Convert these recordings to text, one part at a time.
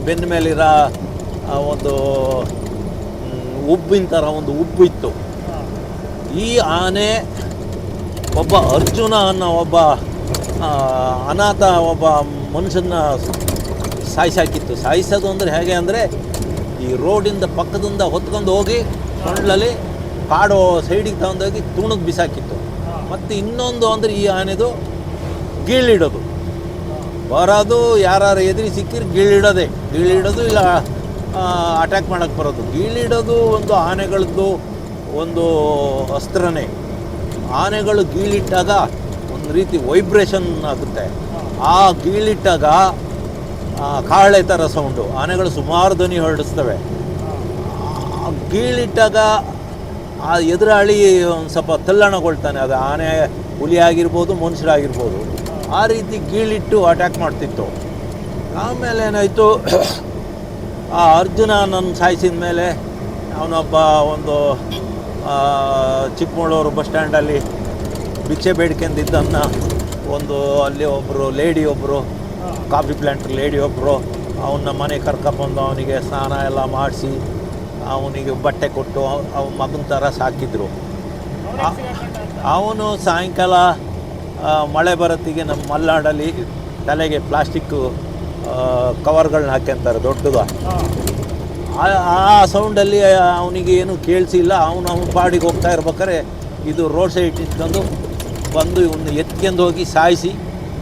ಬೆನ್ನ ಮೇಲಿರೋ ಒಂದು ಉಬ್ಬಿನ ಥರ ಒಂದು ಉಬ್ಬು ಇತ್ತು. ಈ ಆನೆ ಒಬ್ಬ ಅರ್ಜುನ ಅನ್ನೋ ಒಬ್ಬ ಅನಾಥ ಒಬ್ಬ ಮನುಷ್ಯನ ಸಾಯಿಸಾಕಿತ್ತು. ಸಾಯಿಸೋದು ಅಂದರೆ ಹೇಗೆ ಅಂದರೆ ಈ ರೋಡಿಂದ ಪಕ್ಕದಿಂದ ಹೊತ್ಕೊಂಡು ಹೋಗಿ ಸೊಂಡ್ಲಲ್ಲಿ ಕಾಡು ಸೈಡಿಗೆ ತಗೊಂಡೋಗಿ ತುಣುಗೆ ಬಿಸಾಕಿತ್ತು. ಮತ್ತು ಇನ್ನೊಂದು ಅಂದರೆ ಈ ಆನೆದು ಗೀಳಿಡೋದು, ಬರೋದು ಯಾರು ಎದುರಿ ಸಿಕ್ಕಿದ್ರೆ ಗೀಳಿಡೋದು ಇಲ್ಲ ಅಟ್ಯಾಕ್ ಮಾಡೋಕ್ಕೆ ಬರೋದು. ಗೀಳಿಡೋದು ಒಂದು ಆನೆಗಳದ್ದು ಒಂದು ಅಸ್ತ್ರನೇ. ಆನೆಗಳು ಗೀಳಿಟ್ಟಾಗ ಒಂದು ರೀತಿ ವೈಬ್ರೇಷನ್ ಆಗುತ್ತೆ. ಆ ಗೀಳಿಟ್ಟಾಗ ಕಾಳೆ ಥರ ಸೌಂಡು, ಆನೆಗಳು ಸುಮಾರು ಧ್ವನಿ ಹೊರಡಿಸ್ತವೆ. ಗೀಳಿಟ್ಟಾಗ ಆ ಎದುರಾಳಿ ಒಂದು ಸ್ವಲ್ಪ ತಲ್ಲಣಗೊಳ್ತಾನೆ. ಅದು ಆನೆ ಹುಲಿ ಆಗಿರ್ಬೋದು, ಮನುಷ್ಯರಾಗಿರ್ಬೋದು. ಆ ರೀತಿ ಗೀಳಿಟ್ಟು ಅಟ್ಯಾಕ್ ಮಾಡ್ತಿತ್ತು. ಆಮೇಲೆ ಏನಾಯಿತು, ಆ ಅರ್ಜುನ ನನ್ನ ಸಾಯಿಸಿದ ಮೇಲೆ ಅವನೊಬ್ಬ ಒಂದು ಚಿಕ್ಕಮಗಳೂರು ಬಸ್ ಸ್ಟ್ಯಾಂಡಲ್ಲಿ ಭಿಕ್ಷೆ ಬೇಡ್ಕೊಂಡಿದ್ದನ್ನು ಒಂದು ಅಲ್ಲಿ ಒಬ್ಬರು ಕಾಫಿ ಪ್ಲ್ಯಾಂಟ್ರ್ ಲೇಡಿ ಒಬ್ಬರು ಅವನ್ನ ಮನೆಗೆ ಕರ್ಕೊಂಬಂದು ಅವನಿಗೆ ಸ್ನಾನ ಎಲ್ಲ ಮಾಡಿಸಿ ಅವನಿಗೆ ಬಟ್ಟೆ ಕೊಟ್ಟು ಅವನ ಮಗನ ಥರ ಸಾಕಿದ್ರು. ಅವನು ಸಾಯಂಕಾಲ ಮಳೆ ಬರತ್ತಿಗೆ ನಮ್ಮ ಮಲೆನಾಡಲ್ಲಿ ತಲೆಗೆ ಪ್ಲಾಸ್ಟಿಕ್ಕು ಕವರ್ಗಳನ್ನ ಹಾಕ್ಯಂತಾರೆ ದೊಡ್ಡದು. ಆ ಸೌಂಡಲ್ಲಿ ಅವನಿಗೆ ಏನು ಕೇಳಿಸಿಲ್ಲ. ಅವನ ಪಾಡಿಗೆ ಹೋಗ್ತಾ ಇರ್ಬೇಕಾದ್ರೆ ಇದು ರೋಡ್ ಸೈಡ್ ಇಟ್ಕೊಂಡು ಬಂದು ಇವನ್ನ ಎತ್ಕೊಂಡು ಹೋಗಿ ಸಾಯಿಸಿ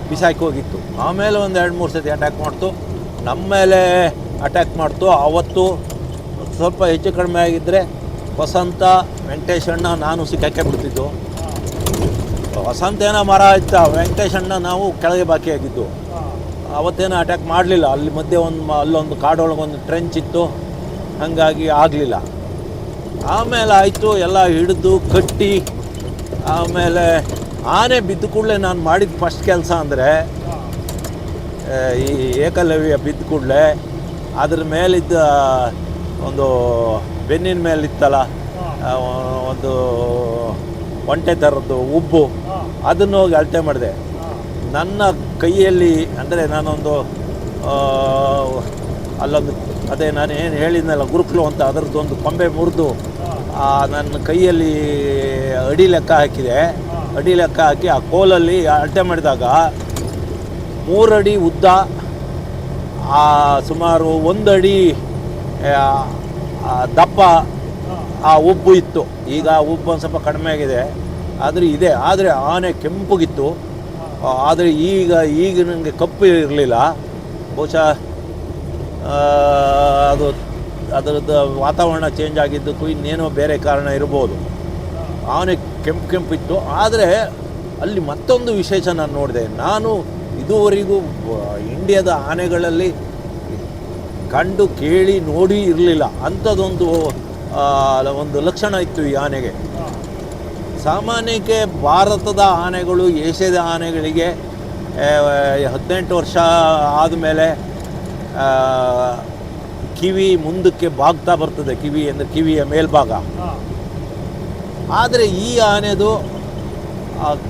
ಬಿಸಾಕಿ ಹೋಗಿತ್ತು. ಆಮೇಲೆ ಒಂದು 2-3 ಸತಿ ಅಟ್ಯಾಕ್ ಮಾಡ್ತು, ನಮ್ಮ ಮೇಲೆ ಅಟ್ಯಾಕ್ ಮಾಡ್ತು. ಆವತ್ತು ಸ್ವಲ್ಪ ಹೆಚ್ಚು ಕಡಿಮೆ ಆಗಿದ್ದರೆ ವಸಂತ, ವೆಂಕಟೇಶಣ್ಣ, ನಾನು ಸಿಕ್ಕಾಕೆ ಬಿಡ್ತಿದ್ದು. ವಸಂತೇನೋ ಮರ ಇತ್ತ, ವೆಂಕಟೇಶಣ್ಣ ನಾವು ಕೆಳಗೆ ಬಾಕಿಯಾಗಿದ್ದು. ಅವತ್ತೇನೋ ಅಟ್ಯಾಕ್ ಮಾಡಲಿಲ್ಲ. ಅಲ್ಲಿ ಮಧ್ಯೆ ಅಲ್ಲೊಂದು ಕಾಡೊಳಗೊಂದು ಟ್ರೆಂಚ್ ಇತ್ತು, ಹಾಗಾಗಿ ಆಗಲಿಲ್ಲ. ಆಮೇಲೆ ಆಯಿತು, ಎಲ್ಲ ಹಿಡಿದು ಕಟ್ಟಿ. ಆಮೇಲೆ ಆನೆ ಬಿದ್ದ ಕೂಡಲೇ ನಾನು ಮಾಡಿದ ಫಸ್ಟ್ ಕೆಲಸ ಅಂದರೆ ಈ ಏಕಲವ್ಯ ಬಿದ್ದ ಕೂಡಲೇ ಅದ್ರ ಮೇಲಿದ್ದ ಒಂದು ಬೆನ್ನಿನ ಮೇಲಿತ್ತಲ್ಲ ಒಂದು ಒಂಟೆ ಥರದ್ದು ಉಬ್ಬು, ಅದನ್ನು ಹೋಗಿ ಅಳತೆ ಮಾಡಿದೆ. ನನ್ನ ಕೈಯಲ್ಲಿ ಅಂದರೆ ನಾನೊಂದು ಅಲ್ಲೊಂದು ಅದೇ ನಾನು ಏನು ಹೇಳಿದ್ನಲ್ಲ ಗುರುಕುಲು ಅಂತ, ಅದರದ್ದೊಂದು ಕೊಂಬೆ ಮುರಿದು ನನ್ನ ಕೈಯಲ್ಲಿ ಅಡಿ ಲೆಕ್ಕ ಹಾಕಿದೆ. ಅಡಿ ಲೆಕ್ಕ ಹಾಕಿ ಆ ಕೋಲಲ್ಲಿ ಅಳತೆ ಮಾಡಿದಾಗ 3 ಅಡಿ ಉದ್ದ, ಸುಮಾರು 1 ಅಡಿ ದಪ್ಪ ಆ ಉಬ್ಬು ಇತ್ತು. ಈಗ ಉಬ್ಬು ಒಂದು ಸ್ವಲ್ಪ ಕಡಿಮೆ ಆಗಿದೆ, ಆದರೆ ಇದೆ. ಆದರೆ ಆನೆ ಕೆಂಪುಗಿತ್ತು. ಆದರೆ ಈಗ ನನಗೆ ಕಪ್ಪು ಇರಲಿಲ್ಲ. ಬಹುಶಃ ಅದರದ್ದು ವಾತಾವರಣ ಚೇಂಜ್ ಆಗಿದ್ದಕ್ಕೂ ಇನ್ನೇನೋ ಬೇರೆ ಕಾರಣ ಇರ್ಬೋದು. ಆನೆ ಕೆಂಪಿತ್ತು. ಆದರೆ ಅಲ್ಲಿ ಮತ್ತೊಂದು ವಿಶೇಷ ನಾನು ನೋಡಿದೆ. ನಾನು ಇದುವರೆಗೂ ಇಂಡಿಯಾದ ಆನೆಗಳಲ್ಲಿ ಕಂಡು ಕೇಳಿ ನೋಡಿ ಇರಲಿಲ್ಲ. ಅಂಥದ್ದೊಂದು ಒಂದು ಲಕ್ಷಣ ಇತ್ತು ಈ ಆನೆಗೆ. ಸಾಮಾನ್ಯಕ್ಕೆ ಭಾರತದ ಆನೆಗಳು ಏಷ್ಯಾದ ಆನೆಗಳಿಗೆ 18 ವರ್ಷ ಆದಮೇಲೆ ಕಿವಿ ಮುಂದಕ್ಕೆ ಬಾಗ್ತಾ ಬರ್ತದೆ. ಕಿವಿ ಅಂದರೆ ಕಿವಿಯ ಮೇಲ್ಭಾಗ. ಆದರೆ ಈ ಆನೆದು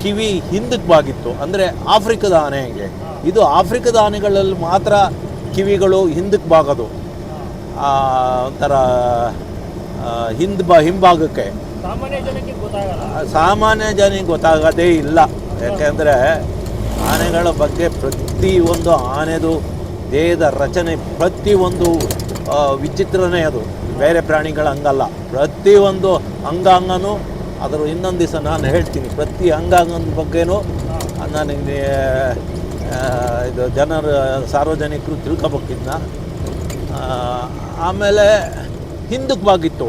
ಕಿವಿ ಹಿಂದಕ್ಕೆ ಬಾಗಿತ್ತು. ಅಂದರೆ ಆಫ್ರಿಕದ ಆನೆಗೆ. ಇದು ಆಫ್ರಿಕದ ಆನೆಗಳಲ್ಲಿ ಮಾತ್ರ ಕಿವಿಗಳು ಹಿಂದಕ್ಕೆ ಬಾಗೋದು, ಒಂಥರ ಹಿಂಭಾಗಕ್ಕೆ. ಸಾಮಾನ್ಯ ಜನಕ್ಕೆ ಗೊತ್ತಾಗೋದೇ ಇಲ್ಲ. ಯಾಕೆಂದರೆ ಆನೆಗಳ ಬಗ್ಗೆ ಪ್ರತಿಯೊಂದು ಆನೆದು ದೇಹದ ರಚನೆ ಪ್ರತಿಯೊಂದು ವಿಚಿತ್ರನೇ. ಅದು ಬೇರೆ ಪ್ರಾಣಿಗಳ ಹಂಗಲ್ಲ. ಪ್ರತಿಯೊಂದು ಅಂಗಾಂಗನೂ ಅದರ ಇನ್ನೊಂದು ದಿವಸ ನಾನು ಹೇಳ್ತೀನಿ. ಪ್ರತಿ ಅಂಗಾಂಗದ ಬಗ್ಗೆನೂ ನನಗೆ ಇದು ಸಾರ್ವಜನಿಕರು ತಿಳ್ಕೊಬೇಕಿದ್ನ. ಆಮೇಲೆ ಹಿಂದಕ್ಕೆ ಬಾಗಿತ್ತು.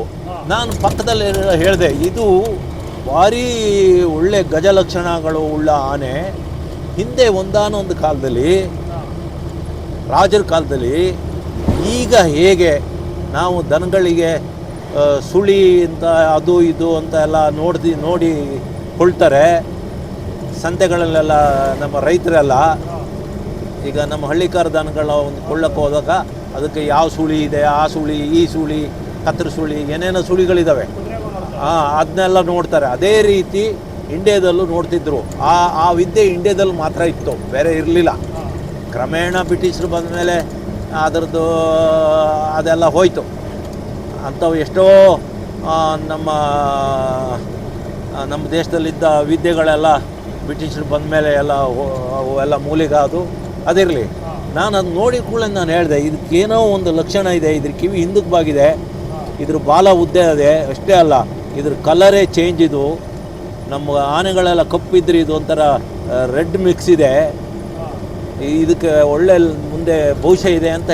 ನಾನು ಪಕ್ಕದಲ್ಲಿ ಹೇಳಿದೆ, ಇದು ಭಾರೀ ಒಳ್ಳೆ ಗಜಲಕ್ಷಣಗಳು ಉಳ್ಳ ಆನೆ. ಹಿಂದೆ ಒಂದಾನೊಂದು ಕಾಲದಲ್ಲಿ, ರಾಜರ ಕಾಲದಲ್ಲಿ, ಈಗ ಹೇಗೆ ನಾವು ದನಗಳಿಗೆ ಸುಳಿ ಅಂತ ಅದು ಇದು ಅಂತ ಎಲ್ಲ ನೋಡಿ ಕೊಳ್ತಾರೆ ಸಂತೆಗಳಲ್ಲೆಲ್ಲ ನಮ್ಮ ರೈತರೆಲ್ಲ. ಈಗ ನಮ್ಮ ಹಳ್ಳಿಕಾರ ದನಗಳ ಒಂದು ಕೊಳ್ಳಕ್ಕೆ ಹೋದಾಗ ಅದಕ್ಕೆ ಯಾವ ಸುಳಿ ಇದೆ, ಆ ಸುಳಿ, ಈ ಸುಳಿ, ಕತ್ರ ಸುಳಿ, ಏನೇನೋ ಸುಳಿಗಳಿದ್ದಾವೆ, ಅದನ್ನೆಲ್ಲ ನೋಡ್ತಾರೆ. ಅದೇ ರೀತಿ ಇಂಡಿಯಾದಲ್ಲೂ ನೋಡ್ತಿದ್ರು. ಆ ವಿದ್ಯೆ ಇಂಡಿಯಾದಲ್ಲಿ ಮಾತ್ರ ಇತ್ತು, ಬೇರೆ ಇರಲಿಲ್ಲ. ಕ್ರಮೇಣ ಬ್ರಿಟಿಷರು ಬಂದ ಮೇಲೆ ಅದರದ್ದು ಅದೆಲ್ಲ ಹೋಯಿತು. ಅಂಥವು ಎಷ್ಟೋ ನಮ್ಮ ನಮ್ಮ ದೇಶದಲ್ಲಿದ್ದ ವಿದ್ಯೆಗಳೆಲ್ಲ ಬ್ರಿಟಿಷರು ಬಂದ ಮೇಲೆ ಎಲ್ಲ ಅವೆಲ್ಲ ಮೂಲಿಗಾದು. ಅದಿರಲಿ, ನಾನು ಅದು ನೋಡಿದ ಕೂಡಲೇ ನಾನು ಹೇಳಿದೆ, ಇದಕ್ಕೇನೋ ಒಂದು ಲಕ್ಷಣ ಇದೆ. ಇದ್ರ ಕಿವಿ ಹಿಂದಕ್ಕೆ ಬಾಗಿದೆ, ಇದ್ರ ಬಾಲ ಉದ್ದೆ ಇದೆ. ಅಷ್ಟೇ ಅಲ್ಲ, ಇದ್ರ ಕಲರೇ ಚೇಂಜ್. ಇದು ನಮ್ಮ ಆನೆಗಳೆಲ್ಲ ಕಪ್ಪಿದ್ರೆ ಇದು ಒಂಥರ ರೆಡ್ ಮಿಕ್ಸ್ ಇದೆ. ಇದಕ್ಕೆ ಒಳ್ಳೆ ಮುಂದೆ ಭವಿಷ್ಯ ಇದೆ ಅಂತ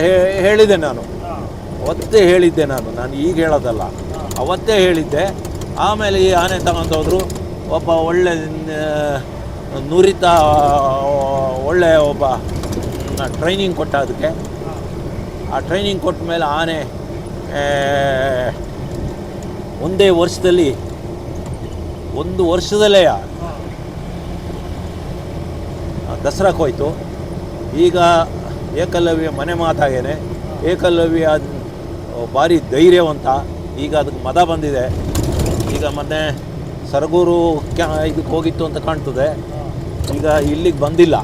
ಹೇಳಿದೆ ನಾನು. ಅವತ್ತೇ ಹೇಳಿದ್ದೆ ನಾನು ಈಗ ಹೇಳೋದಲ್ಲ, ಅವತ್ತೇ ಹೇಳಿದ್ದೆ. ಆಮೇಲೆ ಈ ಆನೆ ತಗೊಂಡೋದ್ರು. ಒಬ್ಬ ಒಳ್ಳೆ ನುರಿತ ಒಳ್ಳೆ ಒಬ್ಬ ಟ್ರೈನಿಂಗ್ ಕೊಟ್ಟ ಅದಕ್ಕೆ. ಆ ಟ್ರೈನಿಂಗ್ ಕೊಟ್ಟ ಮೇಲೆ ಆನೆ ಒಂದೇ ವರ್ಷದಲ್ಲಿ, ಒಂದು ವರ್ಷದಲ್ಲೇ ದಸರಾಕ್ಕೆ ಹೋಯ್ತು. ಈಗ ಏಕಲವ್ಯ ಮನೆ ಮಾತಾಗೇನೆ. ಏಕಲವ್ಯ ಭಾರಿ ಧೈರ್ಯವಂತ. ಈಗ ಅದಕ್ಕೆ ಮದ ಬಂದಿದೆ. ಈಗ ಮೊನ್ನೆ ಸರಗೂರು ಇದಕ್ಕೆ ಹೋಗಿತ್ತು ಅಂತ ಕಾಣ್ತದೆ. ಈಗ ಇಲ್ಲಿಗೆ ಬಂದಿಲ್ಲ.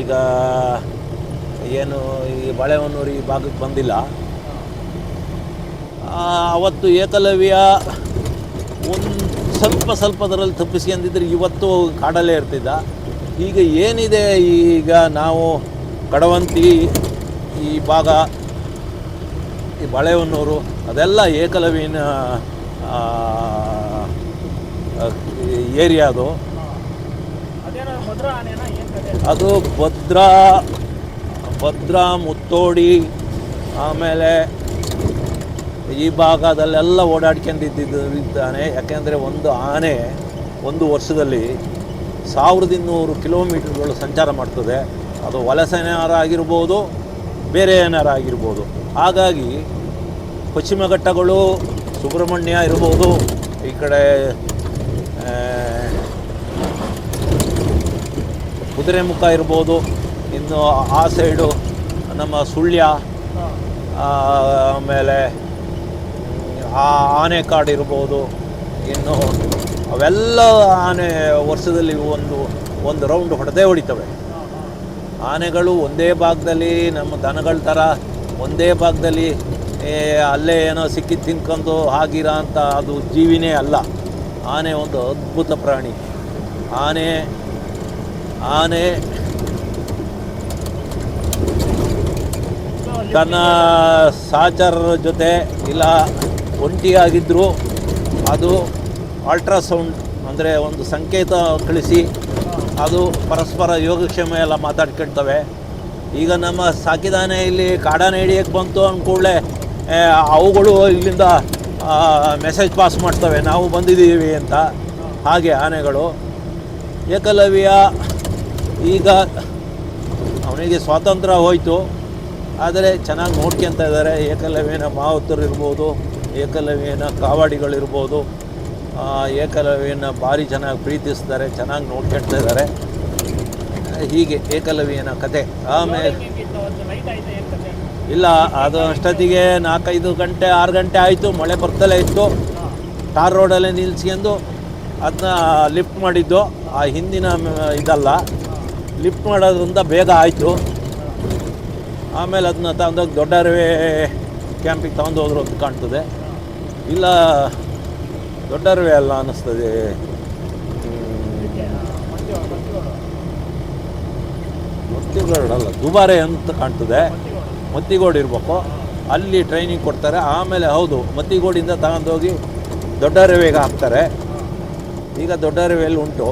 ಈಗ ಏನು ಈ ಬಾಳೆಹೊನ್ನೂರು ಈ ಭಾಗಕ್ಕೆ ಬಂದಿಲ್ಲ. ಅವತ್ತು ಏಕಲವ್ಯ ಒಂದು ಸ್ವಲ್ಪದರಲ್ಲಿ ತಪ್ಪಿಸ್ಕೊಂಡಿದ್ರೆ ಇವತ್ತು ಕಾಡಲ್ಲೇ ಇರ್ತಿದ್ದ. ಈಗ ಏನಿದೆ, ಈಗ ನಾವು ಕಡವಂತಿ ಈ ಭಾಗ, ಈ ಬಾಳೆಹೊನ್ನೂರು ಅದೆಲ್ಲ ಏಕಲವ್ಯನ ಏರಿಯಾ. ಅದು ಭದ್ರಾ ಮುತ್ತೋಡಿ ಆಮೇಲೆ ಈ ಭಾಗದಲ್ಲೆಲ್ಲ ಓಡಾಡ್ಕೊಂಡಿದ್ದಾನೆ. ಯಾಕೆಂದರೆ ಒಂದು ಆನೆ ಒಂದು ವರ್ಷದಲ್ಲಿ 1200 ಕಿಲೋಮೀಟರ್ಗಳು ಸಂಚಾರ ಮಾಡ್ತದೆ. ಅದು ವಲಸೆನಾರ ಆಗಿರ್ಬೋದು, ಬೇರೆ ಏನಾರ ಆಗಿರ್ಬೋದು. ಹಾಗಾಗಿ ಪಶ್ಚಿಮ ಘಟ್ಟಗಳು, ಸುಬ್ರಹ್ಮಣ್ಯ ಇರ್ಬೋದು, ಈ ಕಡೆ ಕುದುರೆಮುಖ ಇರ್ಬೋದು, ಇನ್ನು ಆ ಸೈಡು ನಮ್ಮ ಸುಳ್ಯ, ಆಮೇಲೆ ಆ ಆನೆಕಾಡು ಇರ್ಬೋದು. ಇನ್ನು ಅವೆಲ್ಲ ಆನೆ ವರ್ಷದಲ್ಲಿ ಒಂದು ರೌಂಡ್ ಹೊಡೆತವೆ. ಆನೆಗಳು ಒಂದೇ ಭಾಗದಲ್ಲಿ, ನಮ್ಮ ದನಗಳ ಥರ ಒಂದೇ ಭಾಗದಲ್ಲಿ ಅಲ್ಲೇ ಏನೋ ಸಿಕ್ಕಿದ್ದು ತಿನ್ಕೊಂಡು ಆಗಿರೋ ಅಂಥ ಅದು ಜೀವಿನೇ ಅಲ್ಲ. ಆನೆ ಒಂದು ಅದ್ಭುತ ಪ್ರಾಣಿ. ಆನೆ ತನ್ನ ಸಹಚರರ ಜೊತೆ ಇಲ್ಲ ಒಂಟಿಯಾಗಿದ್ದರೂ ಅದು ಅಲ್ಟ್ರಾಸೌಂಡ್ ಅಂದರೆ ಒಂದು ಸಂಕೇತ ಕಳಿಸಿ ಅದು ಪರಸ್ಪರ ಯೋಗಕ್ಷೇಮ ಎಲ್ಲ ಮಾತಾಡ್ಕೊಳ್ತವೆ. ಈಗ ನಮ್ಮ ಸಾಕಿದಾನೆ ಇಲ್ಲಿ ಕಾಡಾನೆ ಹಿಡಿಯೋಕ್ಕೆ ಬಂತು ಅಂದ್ಕೂಡಲೇ ಅವುಗಳು ಇಲ್ಲಿಂದ ಮೆಸೇಜ್ ಪಾಸ್ ಮಾಡ್ತವೆ, ನಾವು ಬಂದಿದ್ದೀವಿ ಅಂತ. ಹಾಗೆ ಆನೆಗಳು. ಏಕಲವ್ಯ ಈಗ ಅವನಿಗೆ ಸ್ವಾತಂತ್ರ್ಯ ಹೋಯಿತು, ಆದರೆ ಚೆನ್ನಾಗಿ ನೋಡ್ಕೊತ ಇದ್ದಾರೆ. ಏಕಲವ್ಯನ ಮಾವುತರು ಇರ್ಬೋದು, ಏಕಲವ್ಯನ ಕಾವಾಡಿಗಳಿರ್ಬೋದು, ಏಕಲವ್ಯನ ಭಾರಿ ಚೆನ್ನಾಗಿ ಪ್ರೀತಿಸ್ತಾರೆ, ಚೆನ್ನಾಗಿ ನೋಡ್ಕೊಳ್ತಾ ಇದ್ದಾರೆ. ಹೀಗೆ ಏಕಲವ್ಯನ ಕತೆ. ಆಮೇಲೆ ಇಲ್ಲ, ಅದು ಅಷ್ಟೊತ್ತಿಗೆ 4-5 ಗಂಟೆ 6 ಗಂಟೆ ಆಯಿತು. ಮಳೆ ಬರ್ತಲೇ ಇತ್ತು. ಟಾರ್ ರೋಡಲ್ಲೇ ನಿಲ್ಸ್ಕೊಂಡು ಅದನ್ನ ಲಿಫ್ಟ್ ಮಾಡಿದ್ದು. ಆ ಹಿಂದಿನ ಇದಲ್ಲ, ಲಿಫ್ಟ್ ಮಾಡೋದ್ರಿಂದ ಬೇಗ ಆಯಿತು. ಆಮೇಲೆ ಅದನ್ನ ತಗೊಂಡೋಗಿ ದೊಡ್ಡ ಅರಿವೆ ಕ್ಯಾಂಪಿಗೆ ತಗೊಂಡೋದ್ರು ಅಂತ ಕಾಣ್ತದೆ. ಇಲ್ಲ, ದೊಡ್ಡ ಅರಿವೆ ಅಲ್ಲ ಅನ್ನಿಸ್ತದೆ, ಮತ್ತಿಗೋಡಲ್ಲ, ದುಬಾರೆ ಅಂತ ಕಾಣ್ತದೆ. ಮತ್ತಿಗೋಡು ಇರಬೇಕು, ಅಲ್ಲಿ ಟ್ರೈನಿಂಗ್ ಕೊಡ್ತಾರೆ. ಆಮೇಲೆ ಹೌದು, ಮತ್ತಿಗೋಡಿಂದ ತಗೊಂಡೋಗಿ ದೊಡ್ಡ ಅರಿವೆಗೆ ಹಾಕ್ತಾರೆ. ಈಗ ದೊಡ್ಡ ಅರಿವೆಯಲ್ಲಿ ಉಂಟು.